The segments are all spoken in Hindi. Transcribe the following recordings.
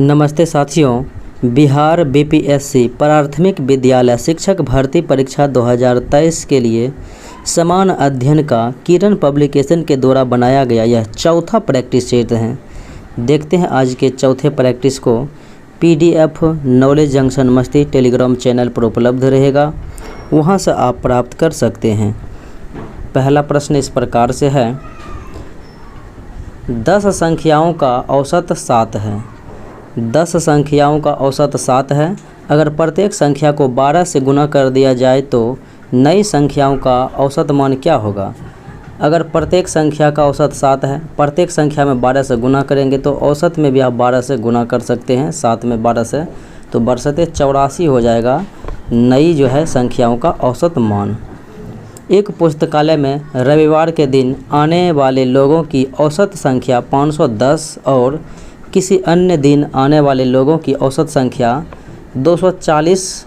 नमस्ते साथियों, बिहार बीपीएससी प्राथमिक विद्यालय शिक्षक भर्ती परीक्षा 2023 के लिए समान अध्ययन का किरण पब्लिकेशन के द्वारा बनाया गया यह चौथा प्रैक्टिस सेट है। देखते हैं आज के चौथे प्रैक्टिस को। पीडीएफ नॉलेज जंक्शन मस्ती टेलीग्राम चैनल पर उपलब्ध रहेगा, वहां से आप प्राप्त कर सकते हैं। पहला प्रश्न इस प्रकार से है, 10 संख्याओं का औसत 7 है। 10 संख्याओं का औसत 7 है। अगर प्रत्येक संख्या को 12 से गुना कर दिया जाए तो नई संख्याओं का औसत मान क्या होगा। अगर प्रत्येक संख्या का औसत 7 है, प्रत्येक संख्या में 12 से गुना करेंगे तो औसत में भी आप 12 से गुना कर सकते हैं। 7 में 12 से तो बरसते 84 हो जाएगा नई जो है संख्याओं का औसत मान। एक पुस्तकालय में रविवार के दिन आने वाले लोगों की औसत संख्या 510 और किसी अन्य दिन आने वाले लोगों की औसत संख्या 240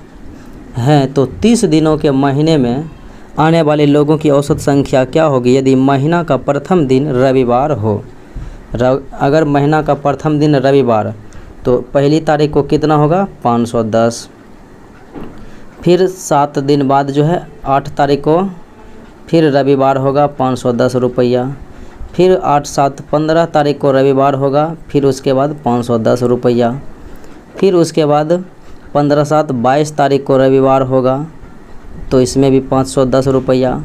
है, तो 30 दिनों के महीने में आने वाले लोगों की औसत संख्या क्या होगी यदि महीना का प्रथम दिन रविवार हो। अगर महीना का प्रथम दिन रविवार तो पहली तारीख को कितना होगा 510। फिर 7 दिन बाद जो है 8 तारीख को फिर रविवार होगा 510 रुपया। फिर 8, 7, 15 तारीख को रविवार होगा, फिर उसके बाद 510 रुपया। फिर उसके बाद 15, 7, 22 तारीख को रविवार होगा तो इसमें भी 510 रुपया।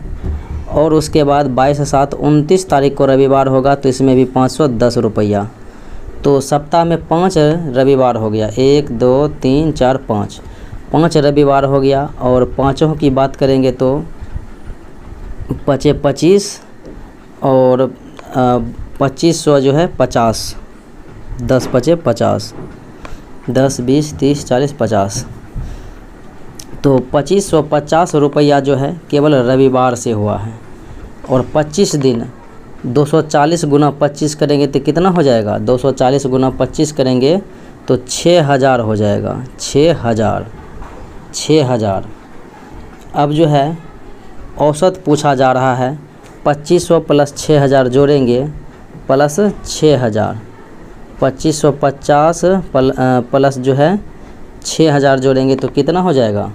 और उसके बाद 22, 7, 29 तारीख को रविवार होगा तो इसमें भी 510 रुपया। तो सप्ताह में 5 रविवार हो गया, 1, 2, 3, 4, 5 रविवार हो गया। और पाँचों की बात करेंगे तो 25 और 2500 जो है 50, 10 पचे 50, 10, 20, 30, 40, 50। तो 2550 रुपया जो है केवल रविवार से हुआ है। और 25 दिन 240 गुना 25 करेंगे तो कितना हो जाएगा, 240 गुना 25 करेंगे तो 6000 हो जाएगा। 6000। अब जो है औसत पूछा जा रहा है, 2500 प्लस 6000 जोड़ेंगे प्लस 6000, 2550 प्लस जो है 6000 जोड़ेंगे तो कितना हो जाएगा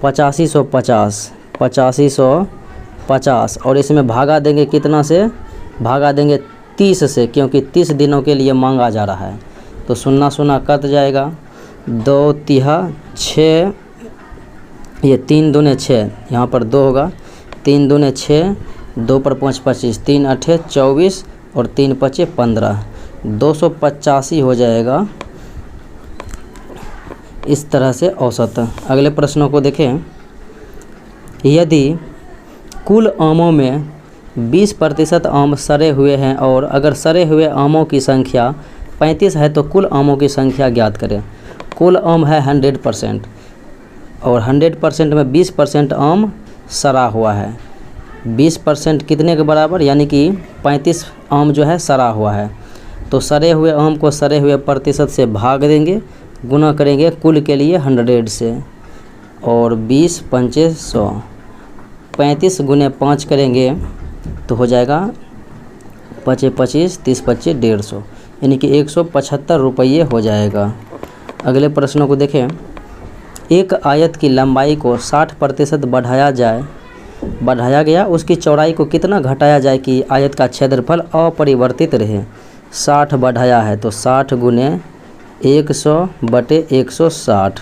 8550 और इसमें भागा देंगे कितना से, भागा देंगे 30 से, क्योंकि 30 दिनों के लिए मांगा जा रहा है। तो 0 0 कट जाएगा, 2 तिहा 6, ये 3 दूने 6, यहाँ पर 2 होगा, 3 दूने 6, 2 पर 5 25, 3 8 24 और 3 5 15, 285 हो जाएगा इस तरह से औसत। अगले प्रश्नों को देखें। यदि कुल आमों में 20% आम सड़े हुए हैं और अगर सड़े हुए आमों की संख्या 35 है तो कुल आमों की संख्या ज्ञात करें। कुल आम है 100% और 100% में 20% आम सड़ा हुआ है। 20% कितने के बराबर, यानी कि 35 आम जो है सड़ा हुआ है। तो सड़े हुए आम को सड़े हुए प्रतिशत से भाग देंगे, गुना करेंगे कुल के लिए 100 से, और 20 पंचे 100, 35 गुने 5 करेंगे तो हो जाएगा 25 25, 30 25 150, यानी कि 175 रुपये हो जाएगा। अगले प्रश्नों को देखें। एक आयत की लंबाई को 60% बढ़ाया गया, उसकी चौड़ाई को कितना घटाया जाए कि आयत का क्षेत्रफल अपरिवर्तित रहे। 60 बढ़ाया है तो 60 गुने 100 बटे 160।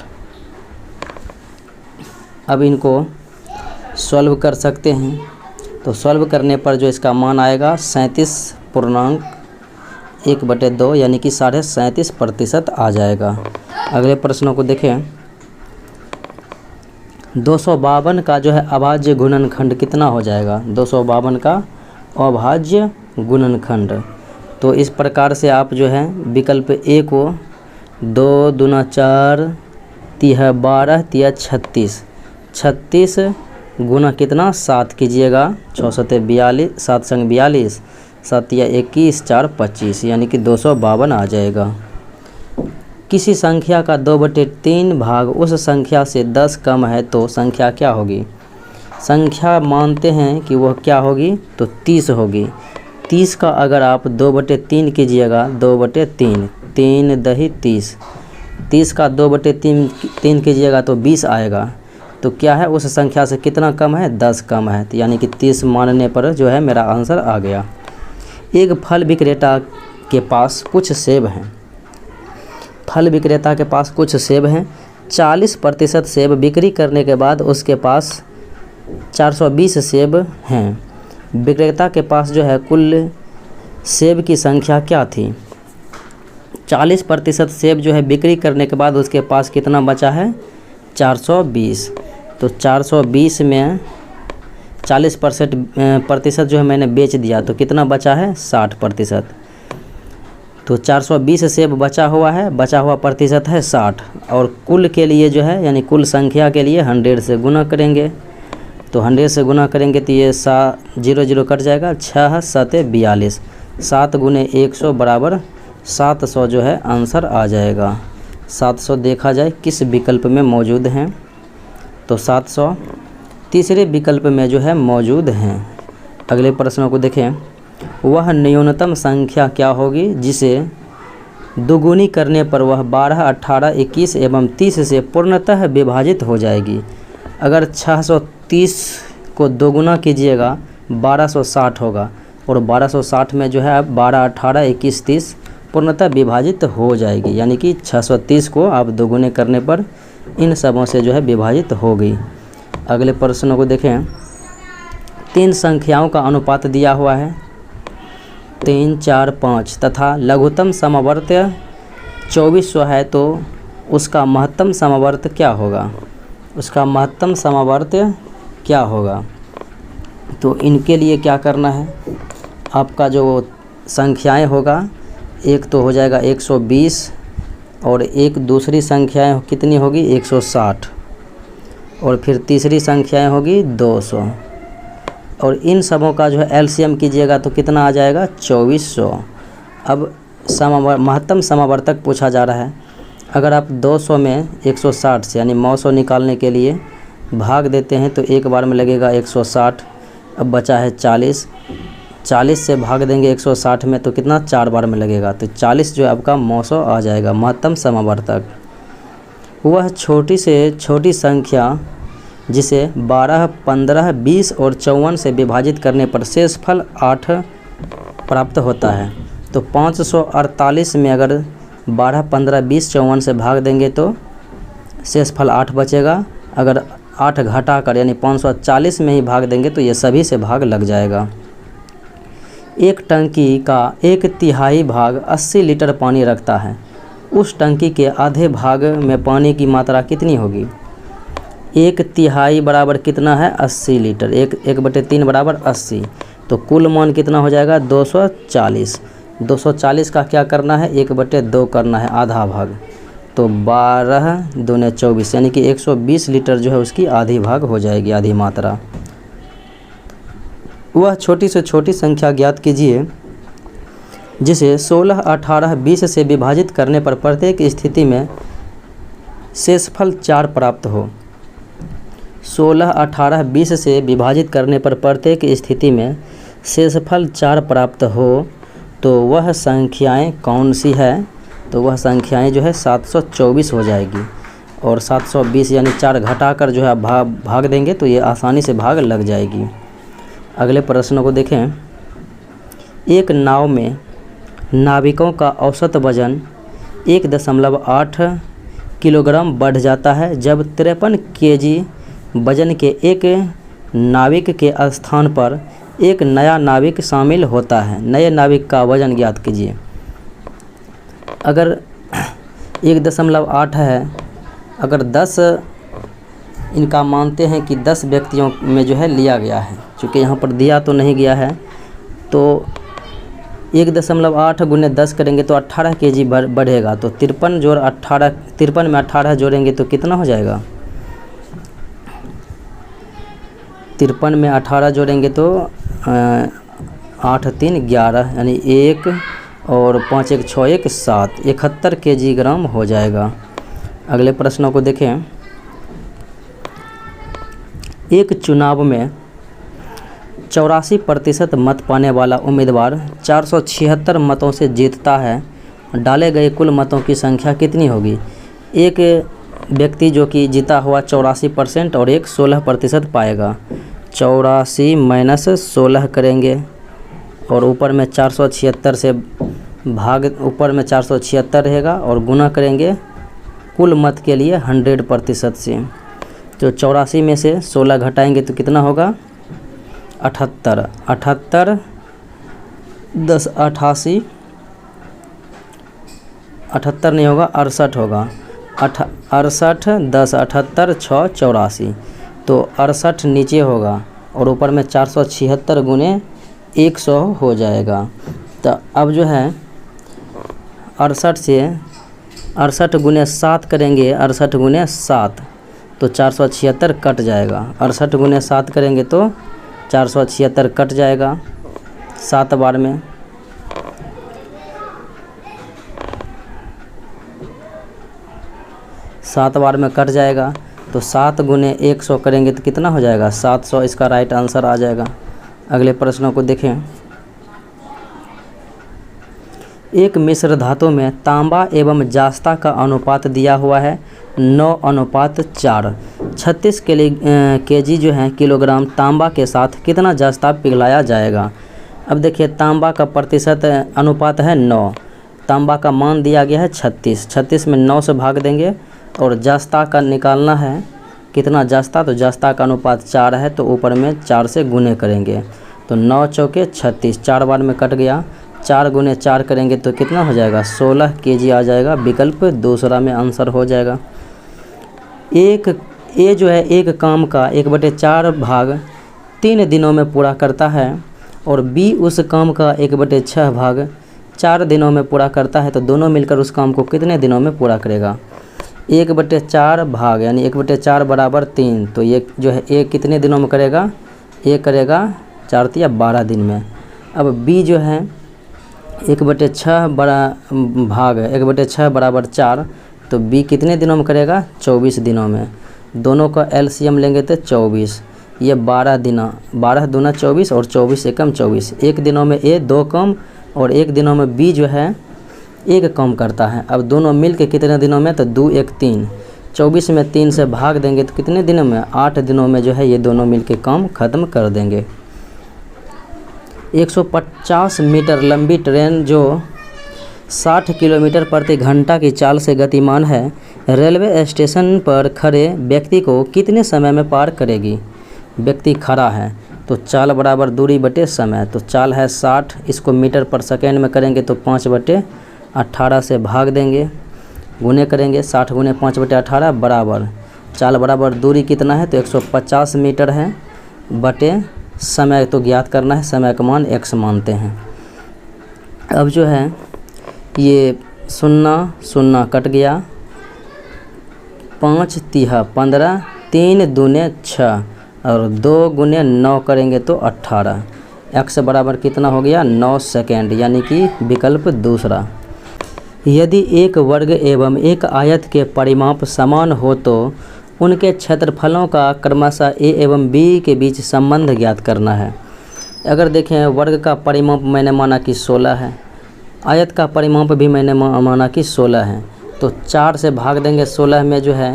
अब इनको सॉल्व कर सकते हैं। तो सॉल्व करने पर जो इसका मान आएगा 37.1/2, यानी कि 37.5% आ जाएगा। अगले प्रश्नों को देखें। 252 का जो है अभाज्य गुणनखंड कितना हो जाएगा। 252 का अभाज्य गुणनखंड, तो इस प्रकार से आप जो है विकल्प ए को 2 दूना 4, तिहा 12, तिहा 36, 36 गुना कितना 7 कीजिएगा, 6 सते 42, 7 संग 42, 7 या 21, 4 25, यानी कि 252 आ जाएगा। किसी संख्या का 2/3 भाग उस संख्या से 10 कम है तो संख्या क्या होगी। संख्या मानते हैं कि वह क्या होगी, तो 30 होगी। 30 का अगर आप 2/3 कीजिएगा, 2/3 3 दही 30, 30 का 2/3 कीजिएगा तो 20 आएगा। तो क्या है, उस संख्या से कितना कम है, 10 कम है। तो यानी कि 30 मानने पर जो है मेरा आंसर आ गया। एक फल विक्रेता के पास कुछ सेब हैं। फल विक्रेता के पास कुछ सेब हैं। 40% सेब बिक्री करने के बाद उसके पास 420 सेब हैं। विक्रेता के पास जो है कुल सेब की संख्या क्या थी? 40% सेब जो है बिक्री करने के बाद उसके पास कितना बचा है, 420। तो 420 में 40% जो है मैंने बेच दिया, तो कितना बचा है, 60%। तो 420 सेब बचा हुआ है, बचा हुआ प्रतिशत है 60। और कुल के लिए जो है यानी कुल संख्या के लिए 100 से गुना करेंगे। तो 100 से गुना करेंगे तो ये 0 0 कट जाएगा, 6 7 42, 7 गुने 100 बराबर 700 जो है आंसर आ जाएगा। 700 देखा जाए किस विकल्प में मौजूद हैं, तो 700 तीसरे विकल्प में जो है मौजूद हैं। अगले प्रश्नों को देखें। वह न्यूनतम संख्या क्या होगी जिसे दोगुनी करने पर वह 12, 18, 21 एवं 30 से पूर्णतः विभाजित हो जाएगी? अगर 630 को दोगुना कीजिएगा 1260 होगा, और 1260 में जो है 12, 18, 21, 30 पूर्णतः विभाजित हो जाएगी। यानी कि 630 को आप दोगुने करने पर इन सबों से जो है विभाजित हो गई। अगले प्रश्नों को देखें। 3 संख्याओं का अनुपात दिया हुआ है 3, 4, 5 तथा लघुत्तम समवर्त्य 2400 है, तो उसका महत्तम समवर्त्य क्या होगा? उसका महत्तम समवर्त्य क्या होगा? तो इनके लिए क्या करना है, आपका जो संख्याएं होगा, एक तो हो जाएगा 120 और एक दूसरी संख्याएं कितनी होगी, 160, और फिर तीसरी संख्याएं होगी 200, और इन सबों का जो है एलसीएम कीजिएगा तो कितना आ जाएगा, 2400। अब महत्तम समावर्तक पूछा जा रहा है। अगर आप 200 में 160 से यानी 900 निकालने के लिए भाग देते हैं तो एक बार में लगेगा 160। अब बचा है 40, 40 से भाग देंगे 160 में तो कितना, 4 बार में लगेगा। तो 40 जो है आपका 900 आ जाएगा महत्तम समावर्तक। वह छोटी से छोटी संख्या जिसे 12, 15, 20 और 54 से विभाजित करने पर शेषफल 8 प्राप्त होता है। तो 548 में अगर 12, 15, 20, 54 से भाग देंगे तो शेषफल 8 बचेगा। अगर 8 घटाकर यानी 540 में ही भाग देंगे तो ये सभी से भाग लग जाएगा। एक टंकी का 1/3 भाग 80 लीटर पानी रखता है। उस टंकी के आधे भाग में पानी की मात्रा कितनी होगी? 1/3 बराबर कितना है, 80 लीटर। 1/3 बराबर 80, तो कुल मान कितना हो जाएगा, 240। 240 का क्या करना है, 1/2 करना है, आधा भाग। तो 12 दूने 24 यानी कि 120 लीटर जो है उसकी आधी भाग हो जाएगी, आधी मात्रा। वह छोटी से छोटी संख्या ज्ञात कीजिए जिसे 16, 18, 20 से विभाजित करने पर प्रत्येक स्थिति में शेषफल 4 प्राप्त हो। 16, 18, 20 से विभाजित करने पर प्रत्येक स्थिति में शेषफल 4 प्राप्त हो, तो वह संख्याएं कौन सी है? तो वह संख्याएं जो है 724 हो जाएगी, और 720 यानी 4 घटाकर जो है भाग देंगे तो ये आसानी से भाग लग जाएगी। अगले प्रश्न को देखें। एक नाव में नाविकों का औसत वजन 1.8 किलोग्राम बढ़ जाता है जब 53 केजी वजन के एक नाविक के स्थान पर एक नया नाविक शामिल होता है। नए नाविक का वजन ज्ञात कीजिए। अगर 1.8 है, अगर 10 इनका मानते हैं कि 10 व्यक्तियों में जो है लिया गया है, चूँकि यहाँ पर दिया तो नहीं गया है, तो 1.8 गुने 10 करेंगे तो 18 केजी बढ़ेगा। तो 53 जोड़ 18, 53 में 18 जोड़ेंगे तो कितना हो जाएगा, 53 में 18 जोड़ेंगे तो 8 3 11 यानी 1 और 5 1 6 1 7, 71 केजी ग्राम हो जाएगा। अगले प्रश्नों को देखें। एक चुनाव में 84% मत पाने वाला उम्मीदवार 476 मतों से जीतता है डाले गए कुल मतों की संख्या कितनी होगी। एक व्यक्ति जो कि जीता हुआ 84% और एक 16% पाएगा। 84 माइनस 16 करेंगे और ऊपर में 476 से भाग, ऊपर में 476 रहेगा और गुना करेंगे कुल मत के लिए 100% से। तो 84 में से 16 घटाएंगे तो कितना होगा 78। 78 10 88, 78 नहीं होगा 68 होगा। 68 10 78 6 84, तो 68 नीचे होगा और ऊपर में 476 गुने 100 हो जाएगा। तो अब जो है 68 से 68 गुने 7 करेंगे, 68 गुने 7 तो 476 कट जाएगा। 68 गुने 7 करेंगे तो 476 कट जाएगा 7 बार में। सात बार में कट जाएगा तो 7 गुने 100 करेंगे तो कितना हो जाएगा 700। इसका राइट आंसर आ जाएगा। अगले प्रश्नों को देखें। एक मिश्र धातु में तांबा एवं जास्ता का अनुपात दिया हुआ है 9:4। 36 केजी जो है किलोग्राम तांबा के साथ कितना जास्ता पिघलाया जाएगा। अब देखिए तांबा का प्रतिशत अनुपात है 9, तांबा का मान दिया गया है 36। 36 में 9 से भाग देंगे और जास्ता का निकालना है कितना जास्ता, तो जास्ता का अनुपात 4 है तो ऊपर में 4 से गुने करेंगे तो 9 चौके 36, 4 बार में कट गया। 4 गुने 4 करेंगे तो कितना हो जाएगा 16 केजी आ जाएगा। विकल्प दूसरा में आंसर हो जाएगा। ए जो है एक काम का 1/4 भाग 3 दिनों में पूरा करता है और बी उस काम का 1/6 भाग 4 दिनों में पूरा करता है, तो दोनों मिलकर उस काम को कितने दिनों में पूरा करेगा। 1/4 भाग यानी 1/4 बराबर 3, तो ये जो है ए कितने दिनों में करेगा, ए करेगा 4 या 12 दिन में। अब बी जो है 1/6 भाग 1/6 बराबर 4, तो बी कितने दिनों में करेगा 24 दिनों में। दोनों का एलसीएम लेंगे तो 24, ये 12 दिना, 12 दूना 24 और 24 एकम 24। एक दिनों में ए 2 कम और एक दिनों में बी जो है 1 कम करता है। अब दोनों मिल के कितने दिनों में, तो 2 1 3, 24 में 3 से भाग देंगे तो कितने दिनों में 8 दिनों में जो है ये दोनों मिल के काम ख़त्म कर देंगे। 150 मीटर लंबी ट्रेन जो 60 किलोमीटर प्रति घंटा की चाल से गतिमान है, रेलवे स्टेशन पर खड़े व्यक्ति को कितने समय में पार करेगी। व्यक्ति खड़ा है तो चाल बराबर दूरी बटे समय, तो चाल है 60, इसको मीटर पर सेकेंड में करेंगे तो 5/18 से भाग देंगे, गुने करेंगे 60 गुने 5/18 बराबर चाल बराबर दूरी कितना है, तो 150 मीटर है बटे समय तो ज्ञात करना है, समय का मान x मानते हैं। अब जो है ये 0 0 कट गया, 5 3 15, 3 दूने 6 और 2 गुने 9 करेंगे तो 18। x बराबर कितना हो गया 9 सेकेंड, यानी कि विकल्प दूसरा। यदि एक वर्ग एवं एक आयत के परिमाप समान हो तो उनके क्षेत्रफलों का क्रमशः a एवं b के बीच संबंध ज्ञात करना है। अगर देखें वर्ग का परिमाप मैंने माना कि 16 है, आयत का परिमाप भी मैंने माना कि 16 है, तो 4 से भाग देंगे 16 में जो है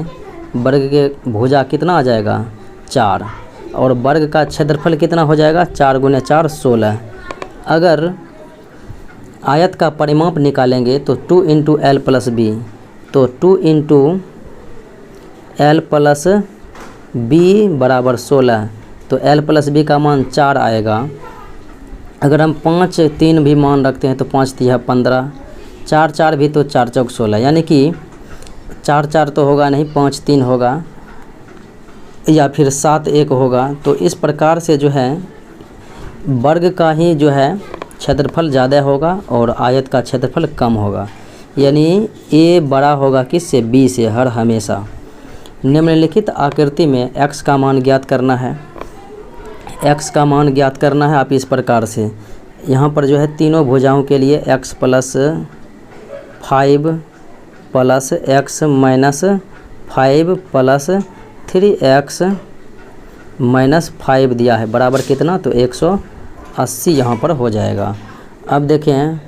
वर्ग के भुजा कितना आ जाएगा 4 और वर्ग का क्षेत्रफल कितना हो जाएगा 4 गुने 4 16। अगर आयत का परिमाप निकालेंगे तो 2 × l + b, तो 2 × l + b बराबर 16, तो l + b का मान 4 आएगा। अगर हम 5 3 भी मान रखते हैं तो 5 3 15, 4 4 भी तो 4 चौक 16, यानी कि 4 4 तो होगा नहीं, 5 3 होगा या फिर 7 1 होगा। तो इस प्रकार से जो है वर्ग का ही जो है क्षेत्रफल ज़्यादा होगा और आयत का क्षेत्रफल कम होगा, यानी a बड़ा होगा किससे, b से हर हमेशा। निम्नलिखित आकृति में x का मान ज्ञात करना है। x का मान ज्ञात करना है आप इस प्रकार से, यहाँ पर जो है तीनों भुजाओं के लिए x + 5 + x - 5 + 3x - 5 दिया है बराबर कितना, तो 180 यहाँ पर हो जाएगा। अब देखें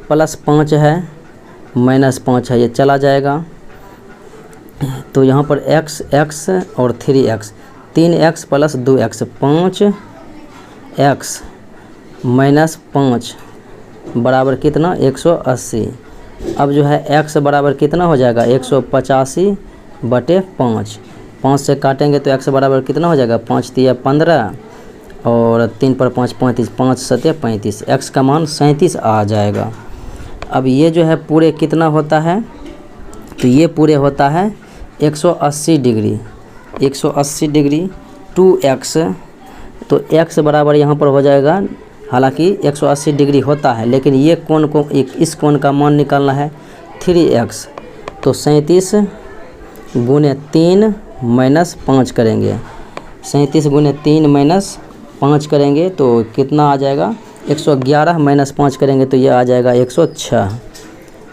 +5 है -5 है, ये चला जाएगा। तो यहाँ पर x और 3x, 3x plus 2x, 5x -5 बराबर कितना 180। अब जो है x बराबर कितना हो जाएगा 185/5। 5 से काटेंगे तो x बराबर कितना हो जाएगा 5 तिया 15 और 3 पर 5 35, 5 सत्या 35, x का मान 37 आ जाएगा। अब ये जो है पूरे कितना होता है, तो ये पूरे होता है 180 डिग्री, 180 डिग्री 2x। तो x बराबर यहाँ पर हो जाएगा, हालांकि 180 डिग्री होता है लेकिन ये कोण को इस कोण का मान निकालना है 3x। तो 37 गुने 3 -5 करेंगे, 37 गुने 3 -5 करेंगे तो कितना आ जाएगा 111 -5 करेंगे तो ये आ जाएगा 106।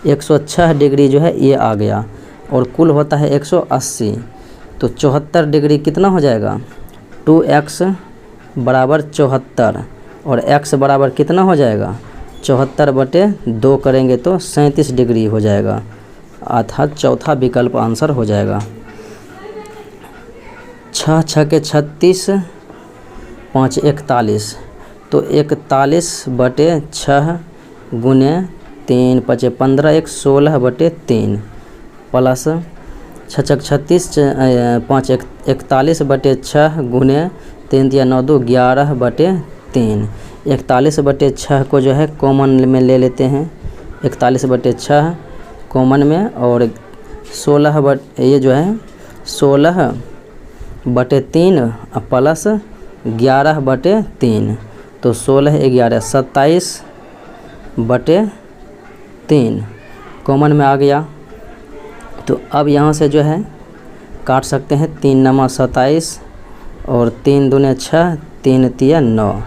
106 डिग्री जो है ये आ गया और कुल होता है 180। तो 74 डिग्री कितना हो जाएगा 2x बराबर 74 और x बराबर कितना हो जाएगा 74/2 करेंगे तो 37 डिग्री हो जाएगा, अर्थात चौथा विकल्प आंसर हो जाएगा। 6 × 36, 5 41, तो 41/6 गुने 3 5 15, 1 16/3 प्लस 6 × 36, 5 41/6 गुने 3 × 9 2 11/3। 41/6 को जो है कॉमन में ले लेते हैं, 41/6 कॉमन में, और 16 ये जो है 16/3 प्लस 11/3, तो 16 11 27/3 कॉमन में आ गया। तो अब यहाँ से जो है काट सकते हैं, 3 9 27 और 3 दूने 6, 3 तिया 9,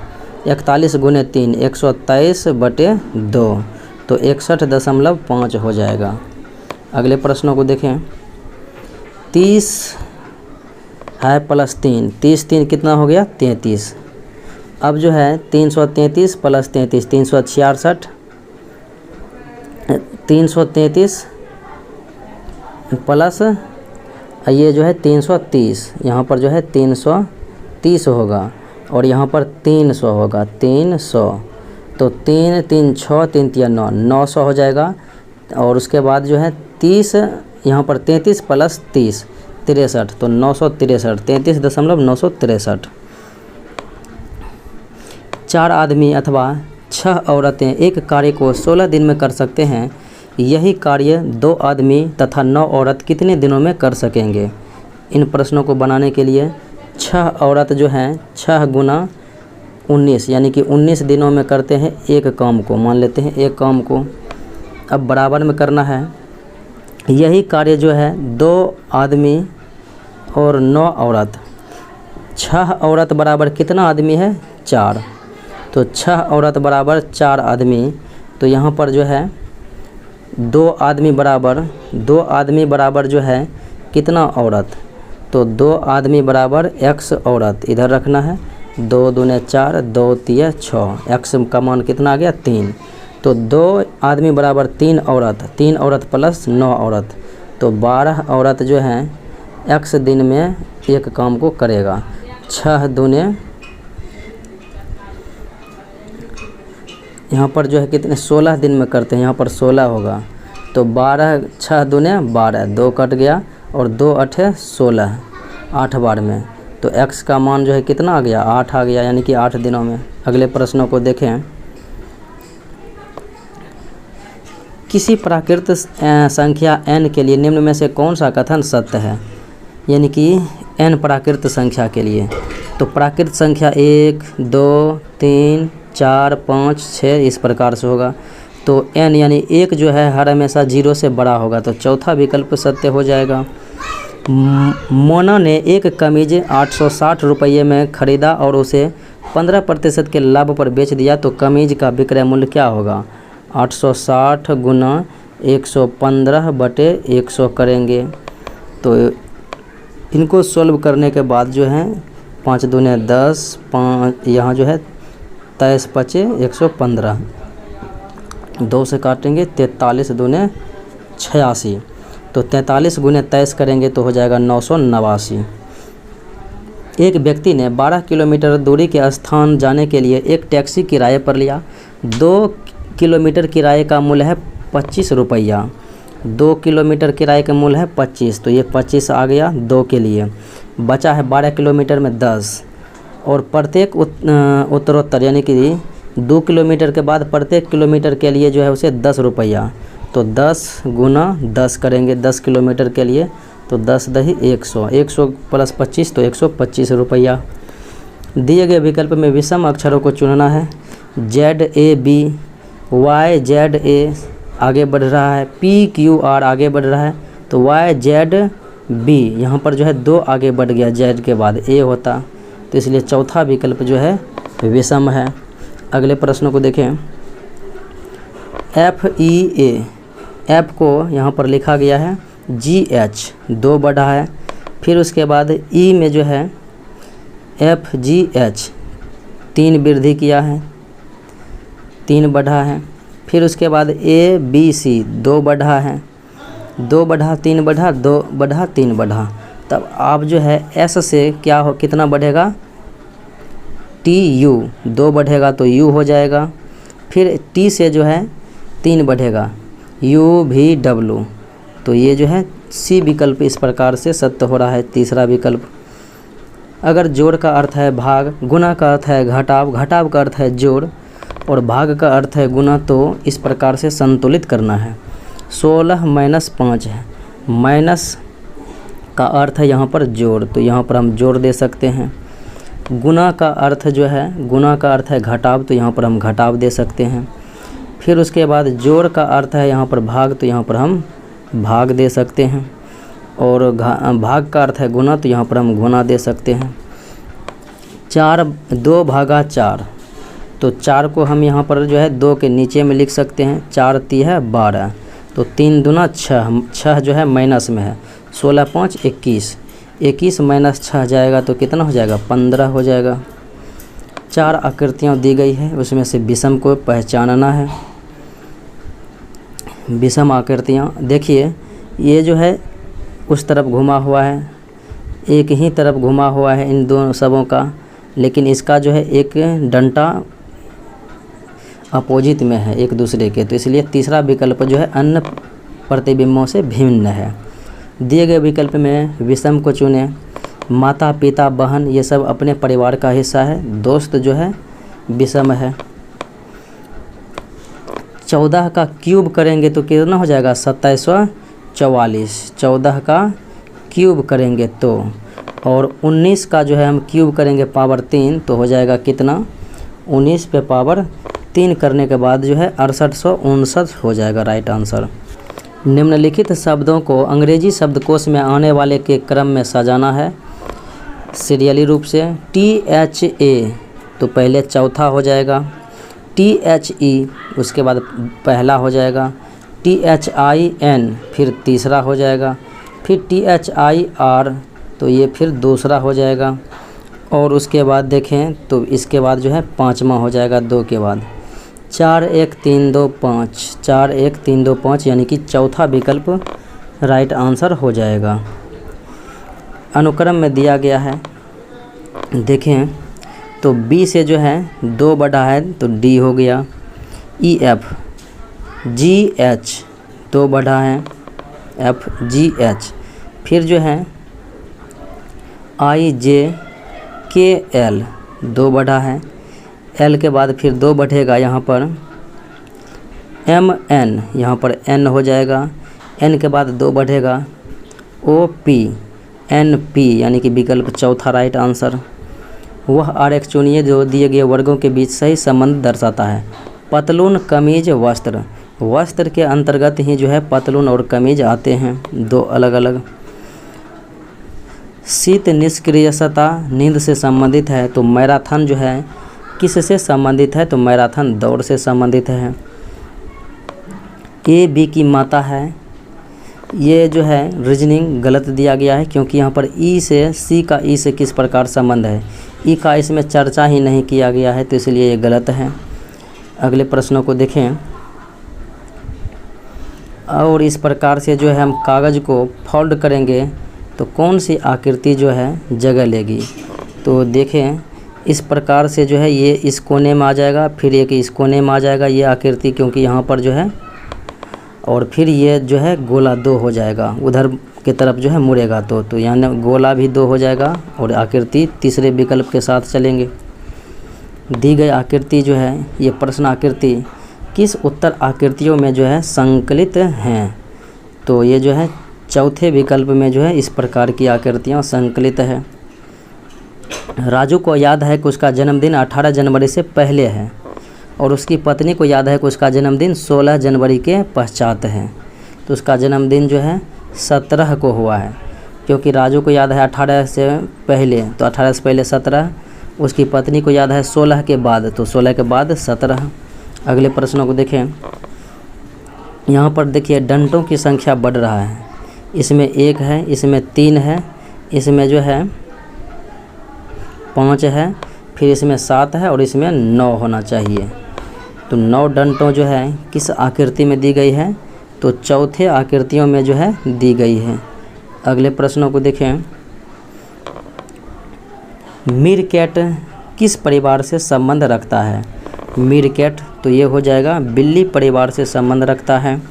41 गुने 3 123/2, तो 61.5 हो जाएगा। अगले प्रश्नों को देखें। 30 है प्लस 3, 30 3 कितना हो गया 33। अब जो है 333 प्लस 33 366, 333 प्लस ये जो है 330, यहाँ पर जो है 330 होगा और यहाँ पर 300 होगा, 300। तो 3 3 6 3 3 9, 900 हो जाएगा। और उसके बाद जो है 30, यहाँ पर 33 प्लस 30 63, तो 963, 33.963। 4 आदमी अथवा 6 औरतें एक कार्य को 16 दिन में कर सकते हैं, यही कार्य 2 आदमी तथा 9 औरत कितने दिनों में कर सकेंगे। इन प्रश्नों को बनाने के लिए 6 औरत जो हैं 6 गुना 19 यानी कि 19 दिनों में करते हैं एक काम को, मान लेते हैं एक काम को। अब बराबर में करना है, यही कार्य जो है 2 आदमी और 9 औरत, 6 औरत बराबर कितना आदमी है 4, तो 6 औरत बराबर 4 आदमी। तो यहाँ पर जो है 2 आदमी बराबर जो है कितना औरत, तो 2 आदमी बराबर x औरत इधर रखना है, 2 दूने 4, 2 तिया 6, x का मान कितना आ गया 3। तो 2 आदमी बराबर 3 औरत, 3 औरत प्लस 9 औरत, तो 12 औरत जो हैं x दिन में एक काम को करेगा। 6 दूने यहाँ पर जो है कितने 16 दिन में करते हैं, यहाँ पर 16 होगा, तो 12 6 दूने 12, 2 कट गया और 2 8 16, 8 बार में, तो x का मान जो है कितना आ गया 8 आ गया, यानी कि 8 दिनों में। अगले प्रश्नों को देखें। किसी प्राकृत संख्या n के लिए निम्न में से कौन सा कथन सत्य है, यानी कि n प्राकृत संख्या के लिए। तो प्राकृत संख्या 1 2 3 4 5 6 इस प्रकार से होगा। तो n यानी 1 जो है हर हमेशा 0 से बड़ा होगा, तो चौथा विकल्प सत्य हो जाएगा। मोना ने एक कमीज 860 रुपये में ख़रीदा और उसे 15% के लाभ पर बेच दिया, तो कमीज का विक्रय मूल्य क्या होगा। 860 गुना 115/100 करेंगे। तो इनको सोल्व करने के बाद जो है 5 दूने 10, 5 यहाँ जो है 23 × 5 115, 2 से काटेंगे 43 दूने 86। तो 43 गुने 23 करेंगे तो हो जाएगा 989। एक व्यक्ति ने 12 किलोमीटर दूरी के स्थान जाने के लिए एक टैक्सी किराए पर लिया। 2 किलोमीटर किराए का मूल्य है 25 रुपया। 2 किलोमीटर किराए का मूल्य है 25, तो ये 25 आ गया 2 के लिए। बचा है 12 किलोमीटर में 10, और प्रत्येक उत्तरोत्तर यानी कि 2 किलोमीटर के बाद प्रत्येक किलोमीटर के लिए जो है उसे 10 रुपया। तो 10 गुना 10 करेंगे 10 किलोमीटर के लिए, तो 10 दही 100, 100 प्लस 25 तो 125 रुपया। दिए गए विकल्प में विषम अक्षरों को चुनना है। ZAB, YZA आगे बढ़ रहा है, PQR आगे बढ़ रहा है, तो YZB यहाँ पर जो है 2 आगे बढ़ गया, Z के बाद A होता, तो इसलिए चौथा विकल्प जो है विषम है। अगले प्रश्न को देखें। FEA, F को यहाँ पर लिखा गया है GH, 2 बढ़ा है। फिर उसके बाद E में जो है FGH 3 वृद्धि किया है, 3 बढ़ा है। फिर उसके बाद ABC 2 बढ़ा है, 2 बढ़ा 3 बढ़ा 2 बढ़ा 3 बढ़ा। तब आप जो है S से क्या हो कितना बढ़ेगा, TU 2 बढ़ेगा तो U हो जाएगा। फिर T से जो है 3 बढ़ेगा, UVW, तो ये जो है C विकल्प इस प्रकार से सत्य हो रहा है, तीसरा विकल्प। अगर जोड़ का अर्थ है भाग, गुना का अर्थ है घटाव, घटाव का अर्थ है जोड़, और भाग का अर्थ है गुना, तो इस प्रकार से संतुलित करना है। 16 माइनस 5 है, माइनस का अर्थ है यहाँ पर जोड़, तो यहाँ पर हम जोड़ दे सकते हैं। गुना का अर्थ जो है, गुना का अर्थ है घटाव, तो यहाँ पर हम घटाव दे सकते हैं। फिर उसके बाद जोड़ का अर्थ है यहाँ पर भाग, तो यहाँ पर हम भाग दे सकते हैं। और भाग का अर्थ है गुना, तो यहाँ पर हम गुना दे सकते हैं। 2 भागा 4, तो 4 को हम यहाँ पर जो है 2 के नीचे में लिख सकते हैं। 4 × 3 = 12, तो 3 दूना 6, 6 जो है माइनस में है। 16 × 5 = 21, 21 माइनस 6 जाएगा तो कितना हो जाएगा, 15 हो जाएगा। 4 आकृतियाँ दी गई है, उसमें से विषम को पहचानना है। विषम आकृतियाँ देखिए, ये जो है उस तरफ घुमा हुआ है, एक ही तरफ घुमा हुआ है इन दोनों सबों का, लेकिन इसका जो है एक डंटा अपोजिट में है एक दूसरे के, तो इसलिए तीसरा विकल्प जो है अन्य प्रतिबिंबों से भिन्न है। दिए गए विकल्प में विषम को चुनें। माता पिता बहन ये सब अपने परिवार का हिस्सा है, दोस्त जो है विषम है। 14 का क्यूब करेंगे तो कितना हो जाएगा, 2744, 14 का क्यूब करेंगे तो, और 19 का जो है हम क्यूब करेंगे पावर 3 तो हो जाएगा कितना, 19 पे पावर 3 करने के बाद जो है 6859 हो जाएगा राइट आंसर। निम्नलिखित शब्दों को अंग्रेजी शब्दकोश में आने वाले के क्रम में सजाना है सीरियली रूप से। THA तो पहले चौथा हो जाएगा, THE उसके बाद पहला हो जाएगा, THIN फिर तीसरा हो जाएगा, फिर THIR तो ये फिर दूसरा हो जाएगा, और उसके बाद देखें तो इसके बाद जो है पाँचवा हो जाएगा 2 के बाद। 4 1 3 2 5, 4 1 3 2 5 यानी कि चौथा विकल्प राइट आंसर हो जाएगा। अनुक्रम में दिया गया है, देखें तो B से जो है 2 बढ़ा है तो D हो गया, EF GH 2 बढ़ा है FGH, फिर जो है IJKL 2 बढ़ा है, L के बाद फिर 2 बढ़ेगा यहाँ पर, MN यहाँ पर N हो जाएगा, N के बाद 2 बढ़ेगा, OPNP यानी कि विकल्प चौथा राइट आंसर। वह आरेख चुनिए जो दिए गए वर्गों के बीच सही संबंध दर्शाता है। पतलून कमीज वस्त्र, वस्त्र के अंतर्गत ही जो है पतलून और कमीज आते हैं, 2 अलग अलग। शीत निष्क्रियता नींद से संबंधित है, तो मैराथन जो है किससे संबंधित है, तो मैराथन दौड़ से संबंधित है। A B की माता है, ये जो है रीजनिंग गलत दिया गया है, क्योंकि यहाँ पर E से C का E से किस प्रकार संबंध है, E का इसमें चर्चा ही नहीं किया गया है, तो इसलिए ये गलत है। अगले प्रश्नों को देखें। और इस प्रकार से जो है हम कागज़ को फोल्ड करेंगे तो कौन सी आकृति जो है जगह लेगी। तो देखें इस प्रकार से जो है ये इस कोने में आ जाएगा, फिर एक इस कोने में आ जाएगा ये आकृति, क्योंकि यहाँ पर जो है, और फिर ये जो है गोला 2 हो जाएगा, उधर की तरफ जो है मुड़ेगा तो यानी गोला भी 2 हो जाएगा और आकृति तीसरे विकल्प के साथ चलेंगे। दी गई आकृति जो है ये प्रश्न आकृति किस उत्तर आकृतियों में जो है संकलित हैं। तो ये जो है चौथे विकल्प में जो है इस प्रकार की आकृतियाँ संकलित है। राजू को याद है कि उसका जन्मदिन 18 जनवरी से पहले है और उसकी पत्नी को याद है कि उसका जन्मदिन 16 जनवरी के पश्चात है। तो उसका जन्मदिन जो है 17 को हुआ है, क्योंकि राजू को याद है 18 से पहले, तो 18 से पहले 17, उसकी पत्नी को याद है 16 के बाद, तो 16 के बाद 17। अगले प्रश्नों को देखें। यहाँ पर देखिए डंडों की संख्या बढ़ रहा है, इसमें 1 है, इसमें 3 है, इसमें जो है 5 है, फिर इसमें 7 है और इसमें 9 होना चाहिए। तो 9 डंडों जो है किस आकृति में दी गई है, तो चौथे आकृतियों में जो है दी गई है। अगले प्रश्नों को देखें। मीरकैट किस परिवार से संबंध रखता है। मीरकैट तो ये हो जाएगा बिल्ली परिवार से संबंध रखता है।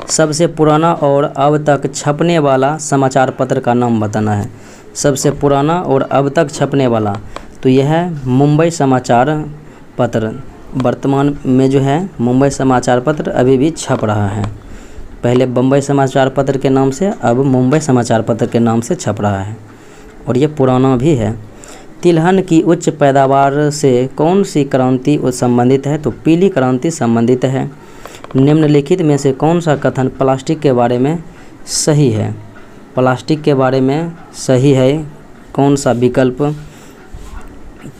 सबसे पुराना और अब तक छपने वाला समाचार पत्र का नाम बताना है। सबसे पुराना और अब तक छपने वाला तो यह है मुंबई समाचार पत्र। वर्तमान में जो है मुंबई समाचार पत्र अभी भी छप रहा है। पहले बम्बई समाचार पत्र के नाम से, अब मुंबई समाचार पत्र के नाम से छप रहा है और ये पुराना भी है। तिलहन की उच्च पैदावार से कौन सी क्रांति संबंधित है, तो पीली क्रांति संबंधित है। निम्नलिखित में से कौन सा कथन प्लास्टिक के बारे में सही है। प्लास्टिक के बारे में सही है कौन सा विकल्प,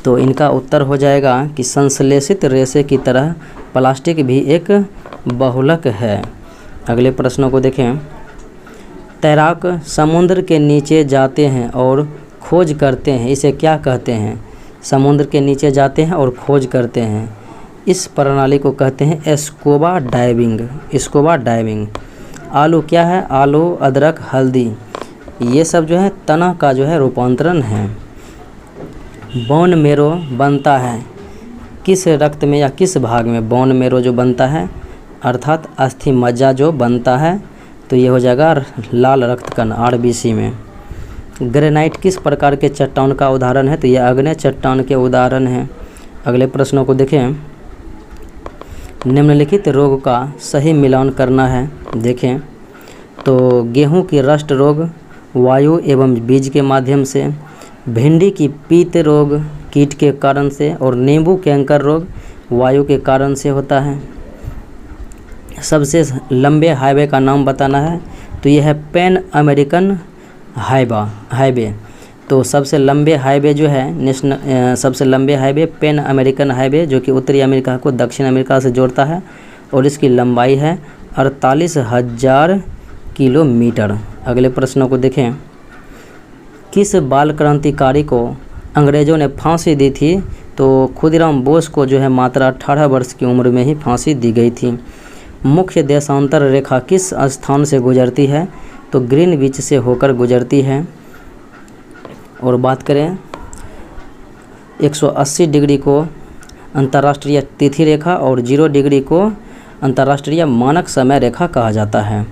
तो इनका उत्तर हो जाएगा कि संश्लेषित रेशे की तरह प्लास्टिक भी एक बहुलक है। अगले प्रश्नों को देखें। तैराक समुद्र के नीचे जाते हैं और खोज करते हैं, इसे क्या कहते हैं। समुद्र के नीचे जाते हैं और खोज करते हैं, इस प्रणाली को कहते हैं स्कूबा डाइविंग। Scuba diving. आलू क्या है, आलू, अदरक, हल्दी, ये सब जो है तना का जो है रूपांतरण है। बोन मेरो बनता है किस रक्त में या किस भाग में। बोन मेरो जो बनता है अर्थात अस्थि मज्जा जो बनता है, तो ये हो जाएगा लाल रक्तकण RBC में। ग्रेनाइट किस प्रकार के चट्टान का उदाहरण है, तो यह आग्नेय चट्टान के उदाहरण हैं। अगले प्रश्नों को देखें। निम्नलिखित रोग का सही मिलान करना है। देखें तो गेहूं की रस्ट रोग वायु एवं बीज के माध्यम से, भिंडी की पीत रोग कीट के कारण से, और नींबू कैंकर रोग वायु के कारण से होता है। सबसे लंबे हाईवे का नाम बताना है, तो यह है पैन अमेरिकन हाईवे। तो सबसे लंबे हाईवे जो है सबसे लंबे हाईवे पैन अमेरिकन हाईवे, जो कि उत्तरी अमेरिका को दक्षिण अमेरिका से जोड़ता है और इसकी लंबाई है 48,000 किलोमीटर। अगले प्रश्नों को देखें। किस बाल क्रांतिकारी को अंग्रेज़ों ने फांसी दी थी, तो खुदीराम बोस को जो है मात्र 18 वर्ष की उम्र में ही फांसी दी गई थी। मुख्य देशांतर रेखा किस स्थान से गुजरती है, तो ग्रीनविच से होकर गुजरती है। और बात करें 180 डिग्री को अंतर्राष्ट्रीय तिथि रेखा और 0 डिग्री को अंतर्राष्ट्रीय मानक समय रेखा कहा जाता है।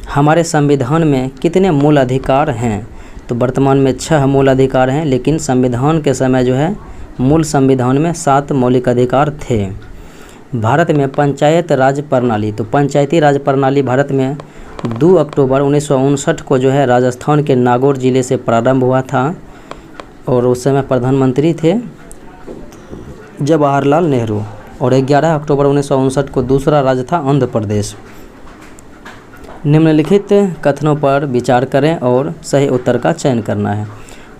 हमारे संविधान में कितने मूल अधिकार हैं, तो वर्तमान में 6 मूल अधिकार हैं, लेकिन संविधान के समय जो है मूल संविधान में 7 मौलिक अधिकार थे। भारत में पंचायत राज प्रणाली, तो पंचायती राज प्रणाली भारत में 2 अक्टूबर 1959 को जो है राजस्थान के नागौर ज़िले से प्रारंभ हुआ था और उस समय प्रधानमंत्री थे जवाहरलाल नेहरू, और 11 अक्टूबर 1959 को दूसरा राज्य था आंध्र प्रदेश। निम्नलिखित कथनों पर विचार करें और सही उत्तर का चयन करना है।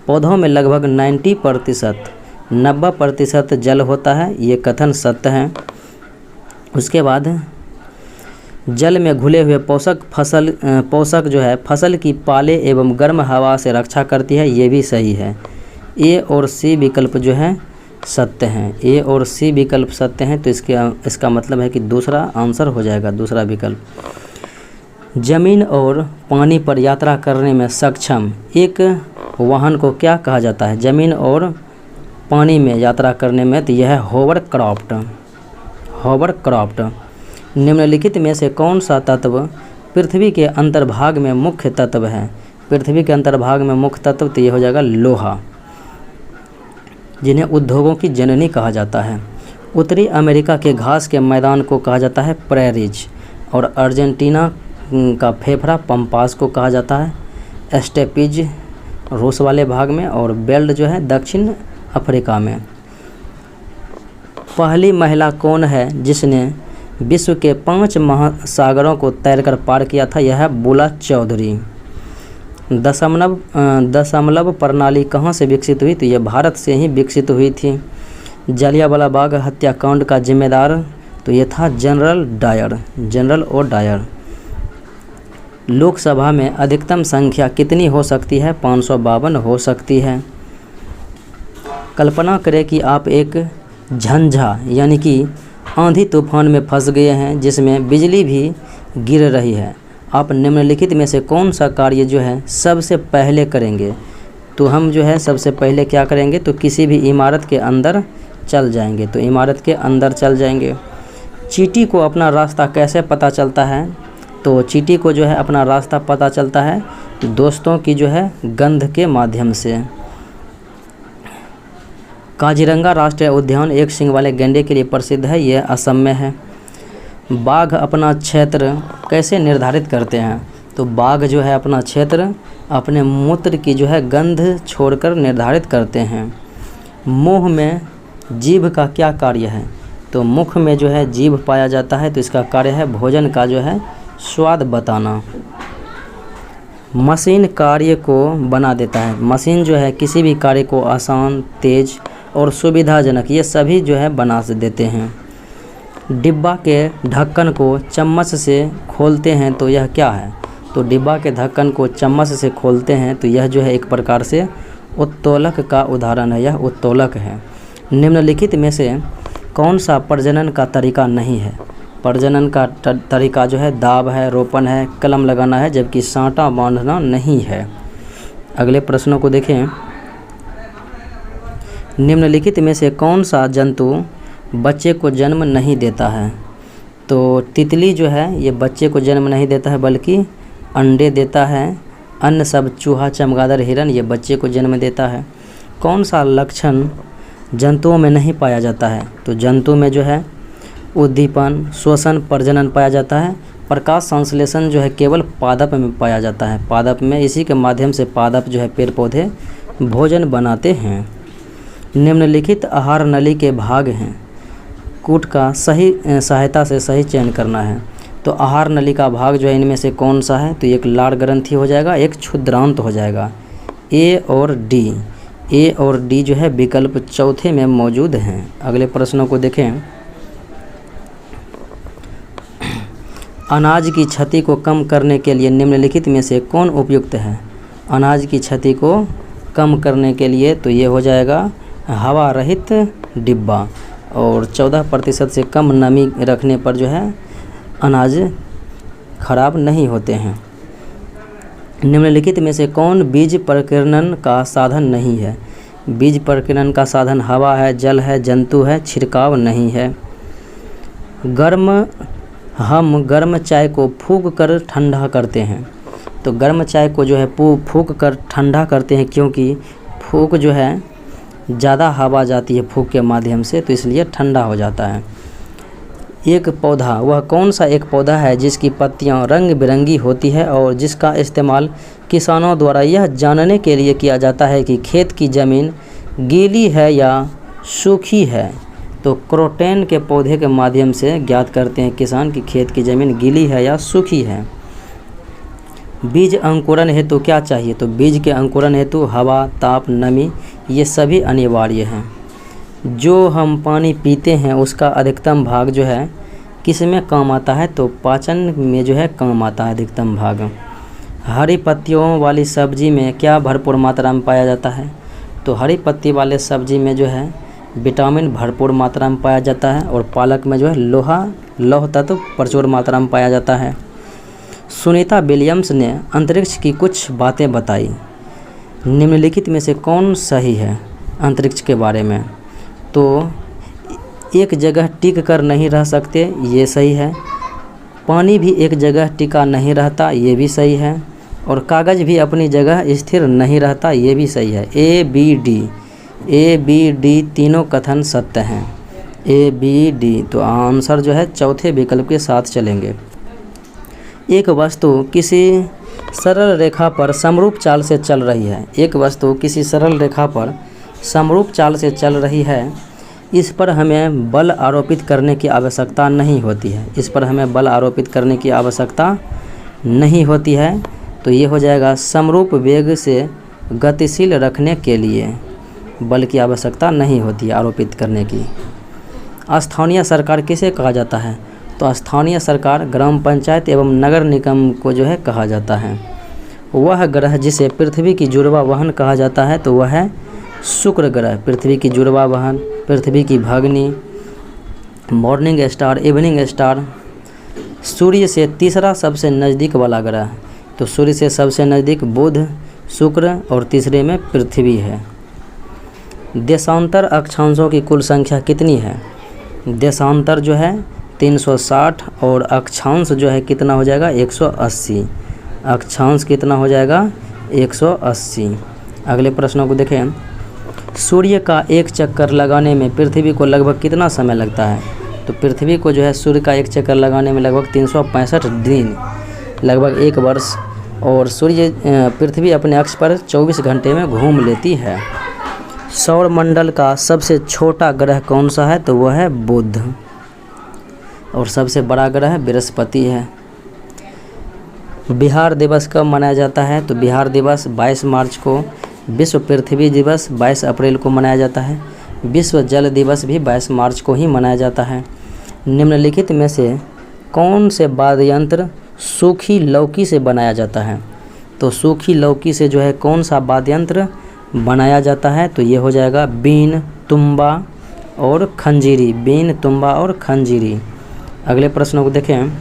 पौधों में लगभग 90% जल होता है, ये कथन सत्य है। उसके बाद जल में घुले हुए पोषक जो है फसल की पाले एवं गर्म हवा से रक्षा करती है, ये भी सही है। ए और सी विकल्प जो है सत्य हैं। ए और सी विकल्प सत्य हैं, तो इसका मतलब है कि दूसरा आंसर हो जाएगा, दूसरा विकल्प। जमीन और पानी पर यात्रा करने में सक्षम एक वाहन को क्या कहा जाता है? जमीन और पानी में यात्रा करने में, तो यह है होवरक्राफ्ट। होवरक्राफ्ट। निम्नलिखित में से कौन सा तत्व पृथ्वी के अंतर्भाग में मुख्य तत्व है? पृथ्वी के अंतर्भाग में मुख्य तत्व, तो ये हो जाएगा लोहा, जिन्हें उद्योगों की जननी कहा जाता है। उत्तरी अमेरिका के घास के मैदान को कहा जाता है प्रेरीज, और अर्जेंटीना का फेफड़ा पम्पास को कहा जाता है स्टेपीज रूस वाले भाग में, और बेल्ट जो है दक्षिण अफ्रीका में। पहली महिला कौन है जिसने विश्व के 5 महासागरों को तैरकर पार किया था? यह है बुला चौधरी। दशमलव प्रणाली कहाँ से विकसित हुई? तो यह भारत से ही विकसित हुई थी। जलियांवाला बाग हत्याकांड का जिम्मेदार, तो ये था जनरल ओ डायर। लोकसभा में अधिकतम संख्या कितनी हो सकती है? 552 हो सकती है। कल्पना करें कि आप एक झंझा यानी कि आंधी तूफान में फंस गए हैं जिसमें बिजली भी गिर रही है। आप निम्नलिखित में से कौन सा कार्य जो है सबसे पहले करेंगे? तो हम जो है सबसे पहले क्या करेंगे? तो किसी भी इमारत के अंदर चल जाएंगे, तो इमारत के अंदर चल जाएंगे। चींटी को अपना रास्ता कैसे पता चलता है? तो चींटी को जो है अपना रास्ता पता चलता है दोस्तों की जो है गंध के माध्यम से। काजीरंगा राष्ट्रीय उद्यान एक सींग वाले गैंडे के लिए प्रसिद्ध है, यह असम में है। बाघ अपना क्षेत्र कैसे निर्धारित करते हैं? तो बाघ जो है अपना क्षेत्र अपने मूत्र की जो है गंध छोड़कर निर्धारित करते हैं। मुंह में जीभ का क्या कार्य है? तो मुख में जो है जीभ पाया जाता है, तो इसका कार्य है भोजन का जो है स्वाद बताना। मशीन कार्य को बना देता है। मशीन जो है किसी भी कार्य को आसान, तेज और सुविधाजनक, ये सभी जो है बना देते हैं। डिब्बा के ढक्कन को चम्मच से खोलते हैं, तो यह क्या है? तो डिब्बा के ढक्कन को चम्मच से खोलते हैं, तो यह जो है एक प्रकार से उत्तोलक का उदाहरण है, यह उत्तोलक है। निम्नलिखित में से कौन सा प्रजनन का तरीका नहीं है? प्रजनन का तरीका जो है दाब है, रोपण है, कलम लगाना है, जबकि साँटा बांधना नहीं है। अगले प्रश्नों को देखें। निम्नलिखित में से कौन सा जंतु बच्चे को जन्म नहीं देता है? तो तितली जो है ये बच्चे को जन्म नहीं देता है बल्कि अंडे देता है। अन्य सब चूहा, चमगादड़, हिरन ये बच्चे को जन्म देता है। कौन सा लक्षण जंतुओं में नहीं पाया जाता है? तो जंतु में जो है उद्दीपन, श्वसन, प्रजनन पाया जाता है। प्रकाश संश्लेषण जो है केवल पादप में पाया जाता है। पादप में, इसी के माध्यम से पादप जो है पेड़ पौधे भोजन बनाते हैं। निम्नलिखित आहार नली के भाग हैं, कूट का सही सहायता से सही चयन करना है। तो आहार नली का भाग जो है इनमें से कौन सा है? तो एक लाड़ ग्रंथि हो जाएगा, एक क्षुद्रांत हो जाएगा। ए और डी जो है विकल्प चौथे में मौजूद हैं। अगले प्रश्नों को देखें। अनाज की क्षति को कम करने के लिए निम्नलिखित में से कौन उपयुक्त है? अनाज की क्षति को कम करने के लिए तो ये हो जाएगा हवा रहित डिब्बा, और 14% से कम नमी रखने पर जो है अनाज खराब नहीं होते हैं। निम्नलिखित में से कौन बीज प्रकीर्णन का साधन नहीं है? बीज प्रकीर्णन का साधन हवा है, जल है, जंतु है, छिड़काव नहीं है। हम गर्म चाय को फूंक कर ठंडा करते हैं। तो गर्म चाय को जो है फूंक कर ठंडा करते हैं, क्योंकि फूंक जो है ज़्यादा हवा जाती है फूंक के माध्यम से, तो इसलिए ठंडा हो जाता है। एक पौधा, वह कौन सा एक पौधा है जिसकी पत्तियां रंग बिरंगी होती है और जिसका इस्तेमाल किसानों द्वारा यह जानने के लिए किया जाता है कि खेत की ज़मीन गीली है या सूखी है? तो क्रोटन के पौधे के माध्यम से ज्ञात करते हैं किसान कि खेत की ज़मीन गीली है या सूखी है। बीज अंकुरण हेतु क्या चाहिए? तो बीज के अंकुरण हेतु हवा, ताप, नमी ये सभी अनिवार्य हैं। जो हम पानी पीते हैं उसका अधिकतम भाग जो है किस में काम आता है? तो पाचन में जो है काम आता है अधिकतम भाग। हरी पत्तियों वाली सब्जी में क्या भरपूर मात्रा में पाया जाता है? तो हरी पत्ती वाले सब्जी में जो है विटामिन भरपूर मात्रा में पाया जाता है, और पालक में जो है लौह तत्व प्रचुर मात्रा में पाया जाता है। सुनीता विलियम्स ने अंतरिक्ष की कुछ बातें बताई। निम्नलिखित में से कौन सही है अंतरिक्ष के बारे में? तो एक जगह टिक कर नहीं रह सकते, ये सही है। पानी भी एक जगह टिका नहीं रहता, ये भी सही है। और कागज़ भी अपनी जगह स्थिर नहीं रहता, ये भी सही है। ए बी डी तीनों कथन सत्य हैं। ए बी डी, तो आंसर जो है चौथे विकल्प के साथ चलेंगे। एक वस्तु किसी सरल रेखा पर समरूप चाल से चल रही है। एक वस्तु किसी सरल रेखा पर समरूप चाल से चल रही है, इस पर हमें बल आरोपित करने की आवश्यकता नहीं होती है। इस पर हमें बल आरोपित करने की आवश्यकता नहीं होती है। तो ये हो जाएगा समरूप वेग से गतिशील रखने के लिए बल की आवश्यकता नहीं होती है आरोपित करने की। स्थानीय सरकार किसे कहा जाता है? तो स्थानीय सरकार ग्राम पंचायत एवं नगर निगम को जो है कहा जाता है। वह ग्रह जिसे पृथ्वी की जुड़वा वाहन कहा जाता है तो वह है शुक्र ग्रह। पृथ्वी की जुड़वा वाहन, पृथ्वी की भगनी, मॉर्निंग स्टार, इवनिंग स्टार। सूर्य से तीसरा सबसे नज़दीक वाला ग्रह, तो सूर्य से सबसे नज़दीक बुध, शुक्र और तीसरे में पृथ्वी है। देशांतर अक्षांशों की कुल संख्या कितनी है? देशांतर जो है 360 और अक्षांश जो है कितना हो जाएगा 180। अक्षांश कितना हो जाएगा 180। अगले प्रश्नों को देखें। सूर्य का एक चक्कर लगाने में पृथ्वी को लगभग कितना समय लगता है? तो पृथ्वी को जो है सूर्य का एक चक्कर लगाने में लगभग 365 दिन, लगभग 1 वर्ष। और पृथ्वी अपने अक्ष पर 24 घंटे में घूम लेती है। सौर मंडल का सबसे छोटा ग्रह कौन सा है? तो वह है बुध। और सबसे बड़ा ग्रह बृहस्पति है। बिहार दिवस कब मनाया जाता है? तो बिहार दिवस 22 मार्च को। विश्व पृथ्वी दिवस 22 अप्रैल को मनाया जाता है। विश्व जल दिवस भी 22 मार्च को ही मनाया जाता है। निम्नलिखित में से कौन से वाद्य यंत्र सूखी लौकी से बनाया जाता है? तो सूखी लौकी से जो है कौन सा वाद्य यंत्र बनाया जाता है? तो ये हो जाएगा बीन, तुम्बा और खंजीरी। बीन, तुम्बा और खंजीरी। अगले प्रश्नों को देखें।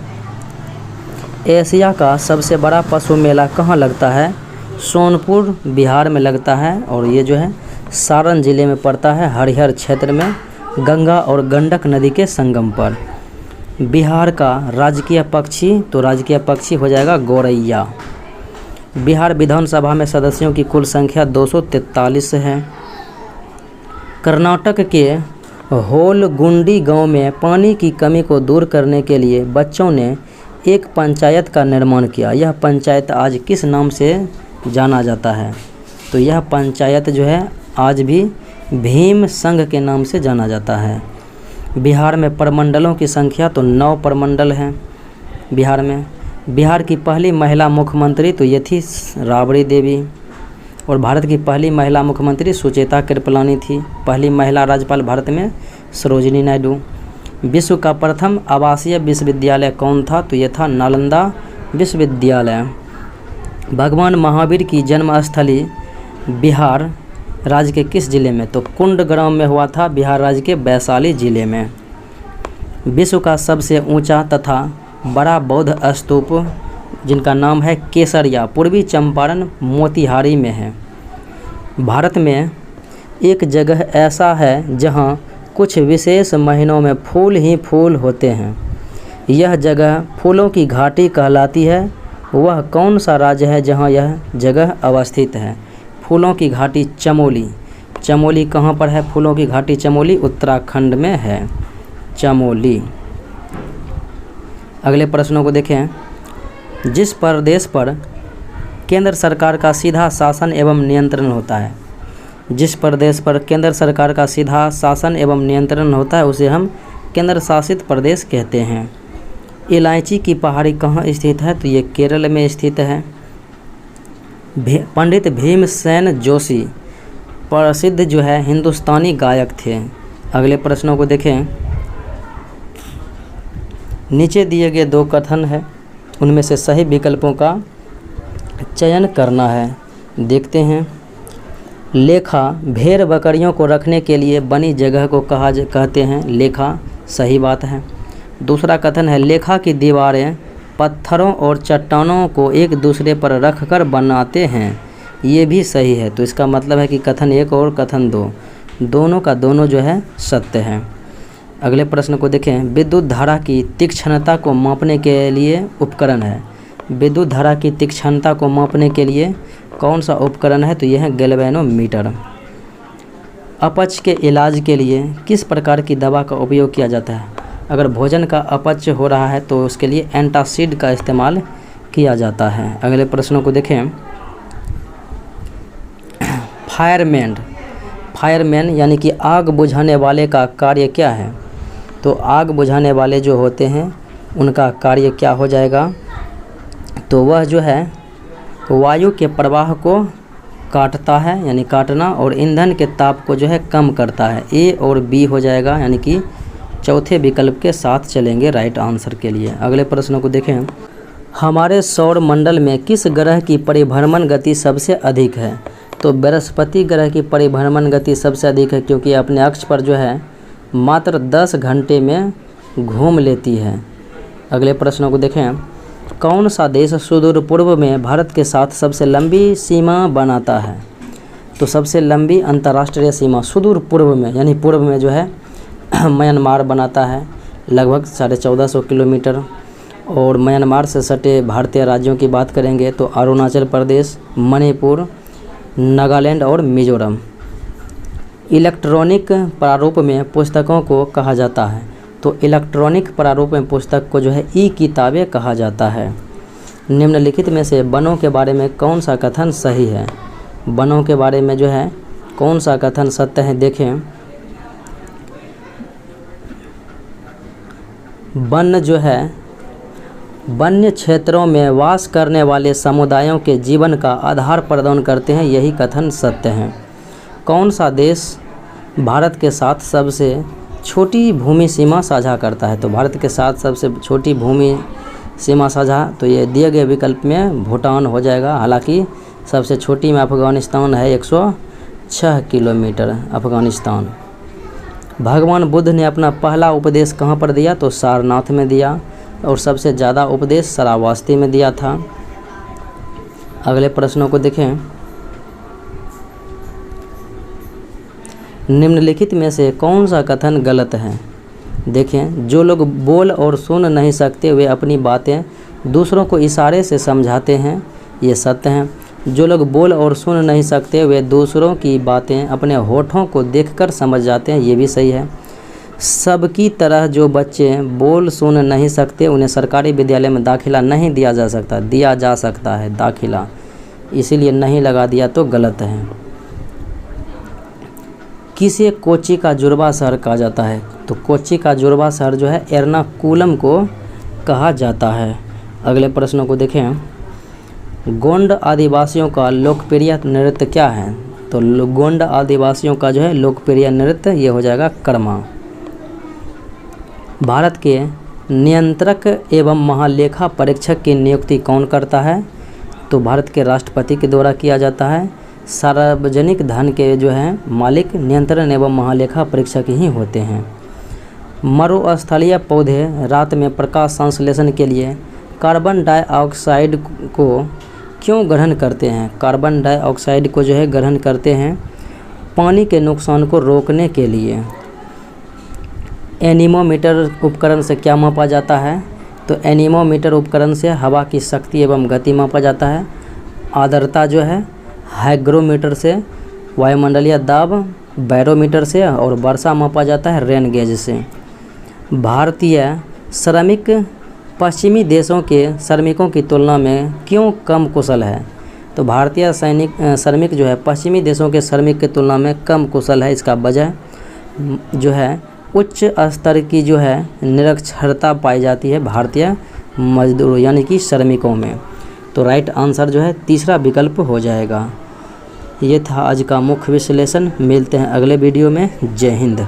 एशिया का सबसे बड़ा पशु मेला कहाँ लगता है? सोनपुर बिहार में लगता है और ये जो है सारण जिले में पड़ता है, हरिहर क्षेत्र में, गंगा और गंडक नदी के संगम पर। बिहार का राजकीय पक्षी, तो राजकीय पक्षी हो जाएगा गौरैया। बिहार विधानसभा में सदस्यों की कुल संख्या 243 है। कर्नाटक के होलगुंडी गांव में पानी की कमी को दूर करने के लिए बच्चों ने एक पंचायत का निर्माण किया। यह पंचायत आज किस नाम से जाना जाता है? तो यह पंचायत जो है आज भी भीम संघ के नाम से जाना जाता है। बिहार में प्रमंडलों की संख्या तो 9 प्रमंडल हैं बिहार में। बिहार की पहली महिला मुख्यमंत्री तो ये थी राबड़ी देवी। और भारत की पहली महिला मुख्यमंत्री सुचेता कृपलानी थी। पहली महिला राज्यपाल भारत में सरोजिनी नायडू। विश्व का प्रथम आवासीय विश्वविद्यालय कौन था? तो ये था नालंदा विश्वविद्यालय। भगवान महावीर की जन्मस्थली बिहार राज्य के किस जिले में? तो कुंडग्राम में हुआ था, बिहार राज्य के वैशाली जिले में। विश्व का सबसे ऊंचा तथा बड़ा बौद्ध स्तूप जिनका नाम है केसरिया, पूर्वी चंपारण मोतिहारी में है। भारत में एक जगह ऐसा है जहां कुछ विशेष महीनों में फूल ही फूल होते हैं। यह जगह फूलों की घाटी कहलाती है। वह कौन सा राज्य है जहां यह जगह अवस्थित है? फूलों की घाटी चमोली। चमोली कहाँ पर है? फूलों की घाटी चमोली उत्तराखंड में है, चमोली। अगले प्रश्नों को देखें। जिस प्रदेश पर केंद्र सरकार का सीधा शासन एवं नियंत्रण होता है, जिस प्रदेश पर केंद्र सरकार का सीधा शासन एवं नियंत्रण होता है उसे हम केंद्र शासित प्रदेश कहते हैं। इलायची की पहाड़ी कहाँ स्थित है? तो ये केरल में स्थित है। पंडित भीमसेन जोशी प्रसिद्ध जो है हिंदुस्तानी गायक थे। अगले प्रश्नों को देखें। नीचे दिए गए 2 कथन है, उनमें से सही विकल्पों का चयन करना है। देखते हैं। लेखा भेड़ बकरियों को रखने के लिए बनी जगह को कहते हैं लेखा। सही बात है। दूसरा कथन है लेखा की दीवारें पत्थरों और चट्टानों को एक दूसरे पर रखकर बनाते हैं, ये भी सही है। तो इसका मतलब है कि कथन 1 और कथन 2 दोनों का दोनों जो है सत्य है। अगले प्रश्न को देखें। विद्युत धारा की तीक्ष्णता को मापने के लिए उपकरण है। विद्युत धारा की तीक्ष्णता को मापने के लिए कौन सा उपकरण है? तो यह है गैल्वेनोमीटर। अपच के इलाज के लिए किस प्रकार की दवा का उपयोग किया जाता है? अगर भोजन का अपच हो रहा है तो उसके लिए एंटासिड का इस्तेमाल किया जाता है। अगले प्रश्नों को देखें। फायरमैन यानी कि आग बुझाने वाले का कार्य क्या है? तो आग बुझाने वाले जो होते हैं उनका कार्य क्या हो जाएगा? तो वह जो है वायु के प्रवाह को काटता है, यानी काटना, और ईंधन के ताप को जो है कम करता है। ए और बी हो जाएगा, यानी कि चौथे विकल्प के साथ चलेंगे राइट आंसर के लिए। अगले प्रश्नों को देखें। हमारे सौर मंडल में किस ग्रह की परिभ्रमण गति सबसे अधिक है? तो बृहस्पति ग्रह की परिभ्रमण गति सबसे अधिक है, क्योंकि अपने अक्ष पर जो है मात्र 10 घंटे में घूम लेती है। अगले प्रश्नों को देखें। कौन सा देश सुदूर पूर्व में भारत के साथ सबसे लंबी सीमा बनाता है? तो सबसे लंबी अंतर्राष्ट्रीय सीमा सुदूर पूर्व में, यानी पूर्व में जो है म्यांमार बनाता है, लगभग 1450 किलोमीटर। और म्यांमार से सटे भारतीय राज्यों की बात करेंगे तो अरुणाचल प्रदेश, मणिपुर, नागालैंड और मिजोरम। इलेक्ट्रॉनिक प्रारूप में पुस्तकों को कहा जाता है? तो इलेक्ट्रॉनिक प्रारूप में पुस्तक को जो है ई किताबें कहा जाता है। निम्नलिखित में से वनों के बारे में कौन सा कथन सही है? वनों के बारे में जो है कौन सा कथन सत्य है? देखें। वन जो है वन्य क्षेत्रों में वास करने वाले समुदायों के जीवन का आधार प्रदान करते हैं, यही कथन सत्य है। कौन सा देश भारत के साथ सबसे छोटी भूमि सीमा साझा करता है? तो भारत के साथ सबसे छोटी भूमि सीमा साझा, तो ये दिए गए विकल्प में भूटान हो जाएगा। हालांकि सबसे छोटी में अफ़गानिस्तान है, 106 किलोमीटर अफ़गानिस्तान। भगवान बुद्ध ने अपना पहला उपदेश कहाँ पर दिया? तो सारनाथ में दिया, और सबसे ज़्यादा उपदेश श्रावस्ती में दिया था। अगले प्रश्नों को देखें। निम्नलिखित में से कौन सा कथन गलत है? देखें। जो लोग बोल और सुन नहीं सकते वे अपनी बातें दूसरों को इशारे से समझाते हैं, ये सत्य है। जो लोग बोल और सुन नहीं सकते वे दूसरों की बातें अपने होठों को देखकर समझ जाते हैं, ये भी सही है। सबकी तरह जो बच्चे बोल सुन नहीं सकते उन्हें सरकारी विद्यालय में दाखिला नहीं दिया जा सकता है दाखिला, इसीलिए नहीं लगा दिया तो गलत है। किसे कोच्चि का जुड़वा शहर कहा जाता है? तो कोच्चि का जुड़वा शहर जो है एर्नाकुलम को कहा जाता है। अगले प्रश्नों को देखें। गोंड आदिवासियों का लोकप्रिय नृत्य क्या है? तो गोंड आदिवासियों का जो है लोकप्रिय नृत्य ये हो जाएगा कर्मा। भारत के नियंत्रक एवं महालेखा परीक्षक की नियुक्ति कौन करता है? तो भारत के राष्ट्रपति के द्वारा किया जाता है। सार्वजनिक धन के जो है मालिक नियंत्रण एवं महालेखा परीक्षक ही होते हैं। मरुस्थलीय पौधे रात में प्रकाश संश्लेषण के लिए कार्बन डाइऑक्साइड को क्यों ग्रहण करते हैं? कार्बन डाइऑक्साइड को जो है ग्रहण करते हैं पानी के नुकसान को रोकने के लिए। एनीमोमीटर उपकरण से क्या मापा जाता है? तो एनीमोमीटर उपकरण से हवा की शक्ति एवं गति मापा जाता है। आर्द्रता जो है हाइग्रोमीटर से, वायुमंडलीय दाब बैरोमीटर से, और वर्षा मापा जाता है रेन गेज से। भारतीय श्रमिक पश्चिमी देशों के श्रमिकों की तुलना में क्यों कम कुशल है? तो भारतीय श्रमिक जो है पश्चिमी देशों के श्रमिक की तुलना में कम कुशल है। इसका वजह जो है उच्च स्तर की जो है निरक्षरता पाई जाती है भारतीय मजदूरों यानी कि श्रमिकों में। तो राइट आंसर जो है तीसरा विकल्प हो जाएगा। ये था आज का मुख्य विश्लेषण। मिलते हैं अगले वीडियो में। जय हिंद।